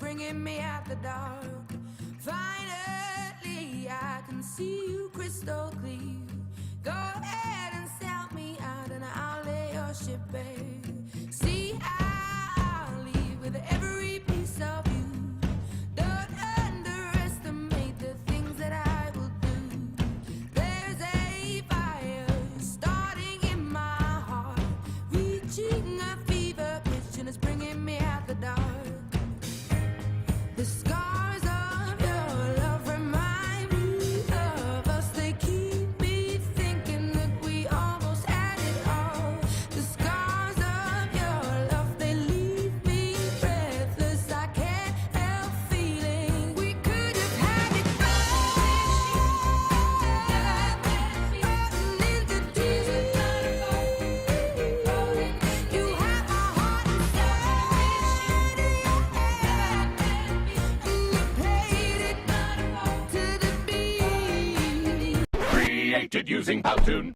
bringing me out the dark. Finally, I can see you crystal clear. Go ahead and sell me out, and I'll lay your ship bare. See, I'll leave with every piece of you. Don't underestimate the things that I will do. There's a fire starting in my heart, reaching a fever pitch, and it's bringing me out the dark. The scars of your love remind me of us. They keep me thinking that we almost had it all. The scars of your love, they leave me breathless. I can't help feeling we could have had it all. Into deep. You have my heart and soul. Created using Powtoon.